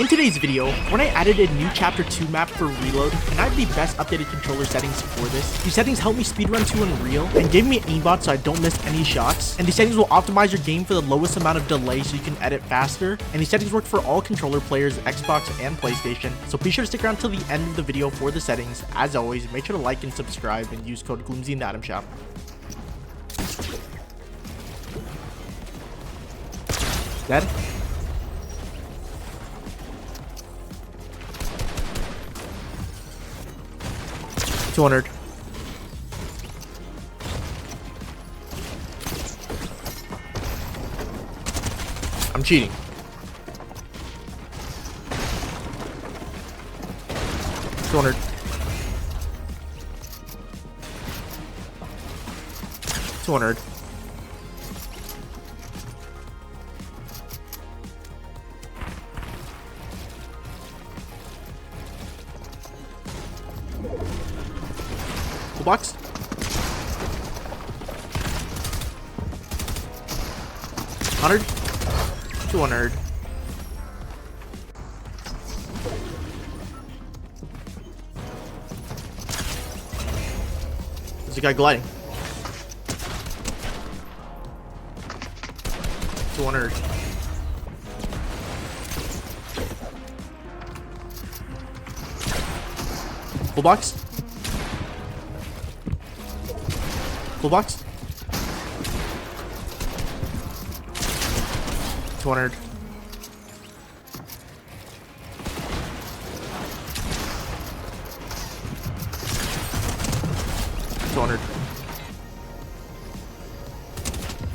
In today's video, Fortnite added a new Chapter 2 map for Reload, and I have the best updated controller settings for this. These settings help me speedrun to Unreal, and gave me an aimbot so I don't miss any shots. And these settings will optimize your game for the lowest amount of delay so you can edit faster. And these settings work for all controller players, Xbox and PlayStation. So be sure to stick around till the end of the video for the settings. As always, make sure to like and subscribe and use code Gloomzy in the item shop. Dead? $200. I'm cheating. $200. $200. Bucks. $100. $200. There's a guy gliding. $200. Full box. Full box. 200. $200.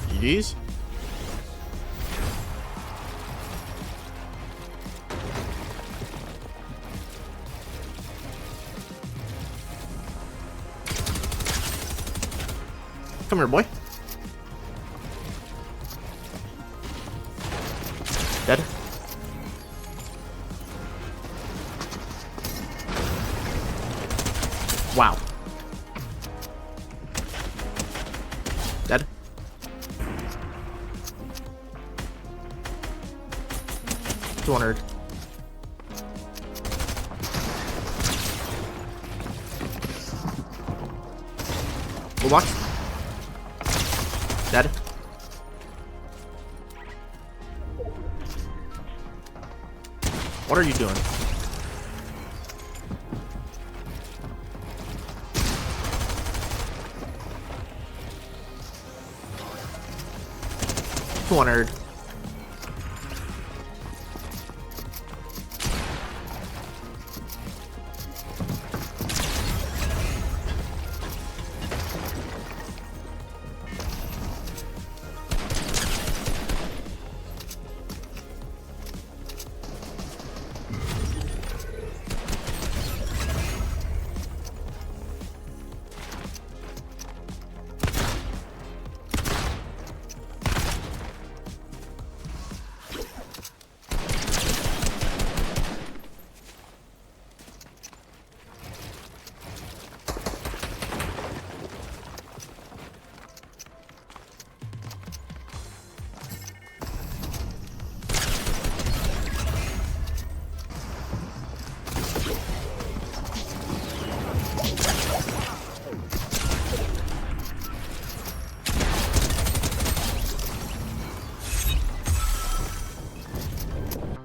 GG's. Come here, boy. Dead. Wow. Dead. $200. Full box. Dead. What are you doing? $200.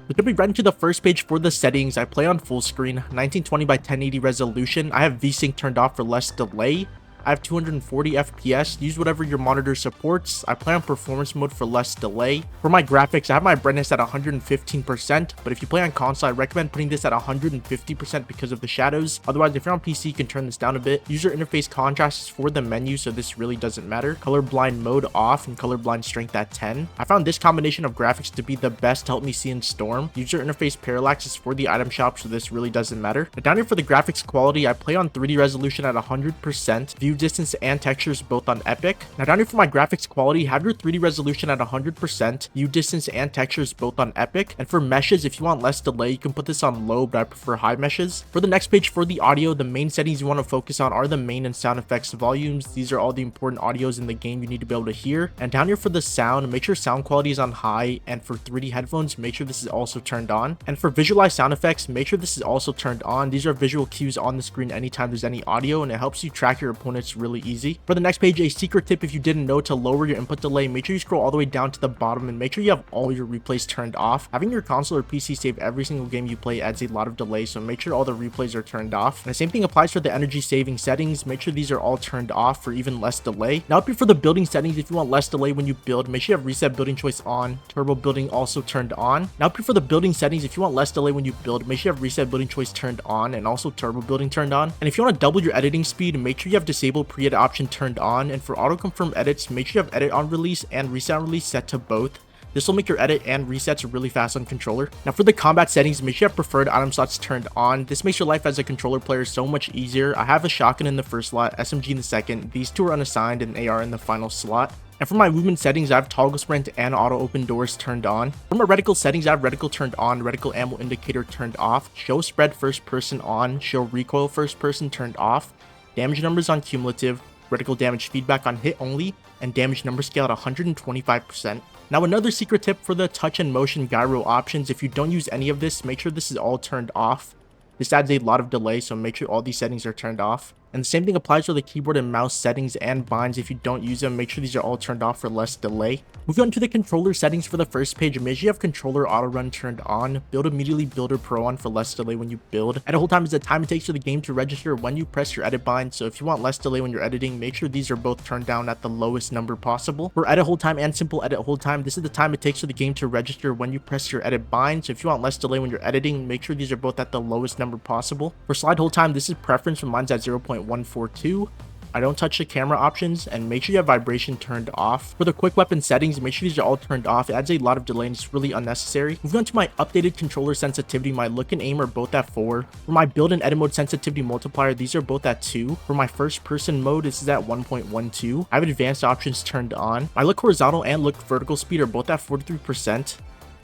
We could be right into the first page for the settings. I play on full screen, 1920 by 1080 resolution. I have VSync turned off for less delay. I have 240 FPS. Use whatever your monitor supports. I play on performance mode for less delay. For my graphics, I have my brightness at 115%, but if you play on console, I recommend putting this at 150% because of the shadows. Otherwise, if you're on PC, you can turn this down a bit. User interface contrast is for the menu, so this really doesn't matter. Colorblind mode off and colorblind strength at 10. I found this combination of graphics to be the best to help me see in Storm. User interface parallax is for the item shop, so this really doesn't matter. But down here for the graphics quality, I play on 3D resolution at 100%. View view distance and textures both on epic. Now down here for my graphics quality, have your 3D resolution at 100%, view distance and textures both on epic. And for meshes, if you want less delay, you can put this on low, but I prefer high meshes. For the next page for the audio, the main settings you want to focus on are the main and sound effects volumes. These are all the important audios in the game you need to be able to hear. And down here for the sound, make sure sound quality is on high, and for 3D headphones, make sure this is also turned on. And for visualized sound effects, make sure this is also turned on. These are visual cues on the screen anytime there's any audio, and it helps you track your opponents really easy. For the next page, a secret tip if you didn't know to lower your input delay, make sure you scroll all the way down to the bottom and make sure you have all your replays turned off. Having your console or PC save every single game you play adds a lot of delay, so make sure all the replays are turned off. And the same thing applies for the energy saving settings. Make sure these are all turned off for even less delay. Now up here for the building settings, if you want less delay when you build, make sure you have reset building choice on, turbo building also turned on. Now up here for the building settings, if you want less delay when you build, make sure you have reset building choice turned on and also turbo building turned on. And if you want to double your editing speed, make sure you have disabled pre-edit option turned on. And for auto confirm edits, make sure you have edit on release and reset on release set to both. This will make your edit and resets really fast on controller. Now for the combat settings, make sure you have preferred item slots turned on. This makes your life as a controller player so much easier. I have a shotgun in the first slot, SMG in the second, these two are unassigned, and AR in the final slot. And for my movement settings, I have toggle sprint and auto open doors turned on. For my reticle settings, I have reticle turned on, reticle ammo indicator turned off, show spread first person on, show recoil first person turned off, damage numbers on cumulative, reticle damage feedback on hit only, and damage number scale at 125%. Now another secret tip for the touch and motion gyro options, if you don't use any of this, make sure this is all turned off. This adds a lot of delay, so make sure all these settings are turned off. And the same thing applies for the keyboard and mouse settings and binds. If you don't use them, make sure these are all turned off for less delay. Moving on to the controller settings for the first page, make sure you have controller auto run turned on, build immediately builder pro on for less delay when you build. Edit hold time is the time it takes for the game to register when you press your edit bind, so if you want less delay when you're editing, make sure these are both turned down at the lowest number possible. For edit hold time and simple edit hold time, this is the time it takes for the game to register when you press your edit bind, so if you want less delay when you're editing, make sure these are both at the lowest number possible. For slide hold time, this is preference, and mine's at 0.142. I don't touch the camera options, and make sure you have vibration turned off. For the quick weapon settings, make sure these are all turned off. It adds a lot of delay and it's really unnecessary. Moving on to my updated controller sensitivity, my look and aim are both at 4. For my build and edit mode sensitivity multiplier, these are both at 2. For my first person mode, this is at 1.12. I have advanced options turned on. My look horizontal and look vertical speed are both at 43%.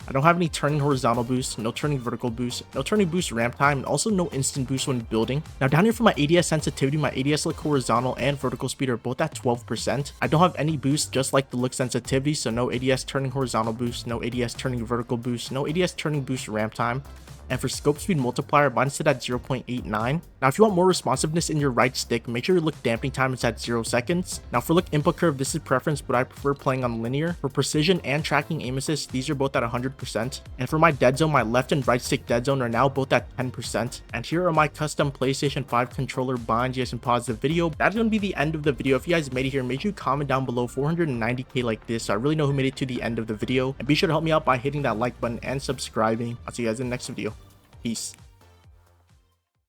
I don't have any turning horizontal boost, no turning vertical boost, no turning boost ramp time, and also no instant boost when building. Now down here for my ADS sensitivity, my ADS look horizontal and vertical speed are both at 12%. I don't have any boost, just like the look sensitivity, so no ADS turning horizontal boost, no ADS turning vertical boost, no ADS turning boost ramp time. And for scope speed multiplier, mine's set at 0.89. Now if you want more responsiveness in your right stick, make sure your look damping time is at 0 seconds. Now for look input curve, this is preference, but I prefer playing on linear. For precision and tracking aim assist, these are both at 100%. And for my dead zone, my left and right stick dead zone are now both at 10%. And here are my custom PlayStation 5 controller binds. You guys can pause the video. That's going to be the end of the video. If you guys made it here, make sure you comment down below 490k like this, so I really know who made it to the end of the video. And be sure to help me out by hitting that like button and subscribing. I'll see you guys in the next video. Peace.